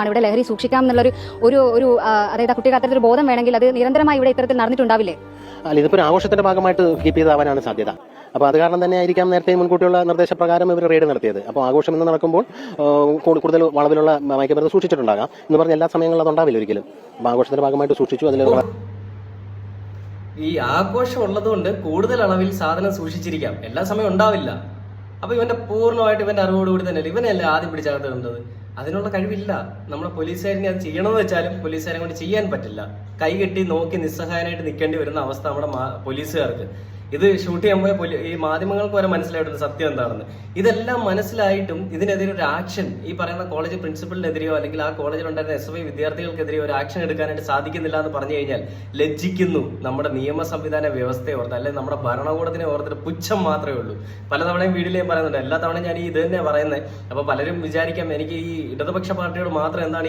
ഇവിടെ ലഹരി സൂക്ഷിക്കാം എന്നുള്ളൊരു ഒരു ഒരു അതായത് കുട്ടിക്ക് അത്തരത്തിൽ ബോധം വേണമെങ്കിൽ അത് നിരന്തരമായി ഇവിടെ ഇത്തരത്തിൽ നടന്നിട്ടുണ്ടാവില്ലേ? അല്ല, ഇതിപ്പോ ഒരു ആഘോഷത്തിന്റെ ഭാഗമായിട്ട് കീപ്പ് ചെയ്താവാനാണ് സാധ്യത. അപ്പോൾ അത് കാരണം തന്നെ ആയിരിക്കാം നേരത്തെ മുൻകൂട്ടിയുള്ള നിർദ്ദേശപ്രകാരം ഇവർ റെയ്ഡ് നടത്തിയത്. അപ്പോൾ ആഘോഷം എന്ന് നടക്കുമ്പോൾ കൂടുതൽ വളവിലുള്ള മയക്കുമരുന്ന് സൂക്ഷിച്ചിട്ടുണ്ടാകാം എന്ന് പറഞ്ഞ എല്ലാ സമയങ്ങളിലും അത് ഉണ്ടാവില്ല ഒരിക്കലും. അപ്പോൾ ആഘോഷത്തിന്റെ ഭാഗമായിട്ട് സൂക്ഷിച്ചു. അതിൽ ഈ ആഘോഷം ഉള്ളതുകൊണ്ട് കൂടുതൽ അളവിൽ സാധനം സൂക്ഷിച്ചിരിക്കാം, എല്ലാ സമയം ഉണ്ടാവില്ല. അപ്പൊ ഇവന്റെ പൂർണ്ണമായിട്ട് ഇവന്റെ അറിവോടുകൂടി തന്നെയല്ലേ ഇവനല്ലേ ആദ്യം പിടിച്ചകത്തിടേണ്ടത്. അതിനുള്ള കഴിവില്ല നമ്മുടെ പോലീസുകാരനെ. അത് ചെയ്യണമെന്ന് വെച്ചാലും പോലീസുകാരെ കൊണ്ട് ചെയ്യാൻ പറ്റില്ല. കൈകെട്ടി നോക്കി നിസ്സഹായനായിട്ട് നിൽക്കേണ്ടി വരുന്ന അവസ്ഥ നമ്മുടെ പോലീസുകാർക്ക്. ഇത് ഷൂട്ട് ചെയ്യുമ്പോൾ ഈ മാധ്യമങ്ങൾക്ക് വരെ മനസ്സിലായിട്ടുണ്ട് സത്യം എന്താണെന്ന്. ഇതെല്ലാം മനസ്സിലായിട്ടും ഇതിനെതിരെ ഒരു ആക്ഷൻ ഈ പറയുന്ന കോളേജ് പ്രിൻസിപ്പലിനെതിരെയോ അല്ലെങ്കിൽ ആ കോളേജിലുണ്ടായിരുന്ന SFI വിദ്യാർത്ഥികൾക്കെതിരെയോ ഒരു ആക്ഷൻ എടുക്കാനായിട്ട് സാധിക്കുന്നില്ല എന്ന് പറഞ്ഞു കഴിഞ്ഞാൽ ലജ്ജിക്കുന്നു. നമ്മുടെ നിയമ സംവിധാന വ്യവസ്ഥയെ ഓർത്ത് അല്ലെങ്കിൽ നമ്മുടെ ഭരണകൂടത്തിനെ ഓർത്തിട്ട് പുച്ഛം മാത്രമേ ഉള്ളൂ. പലതവണയും വീഡിയോയിൽ ഞാൻ പറയുന്നുണ്ട്, എല്ലാ തവണയും ഞാൻ ഇത് തന്നെ പറയുന്നത്. അപ്പൊ പലരും വിചാരിക്കാം എനിക്ക് ഈ ഇടതുപക്ഷ പാർട്ടിയോട് മാത്രം എന്താണ്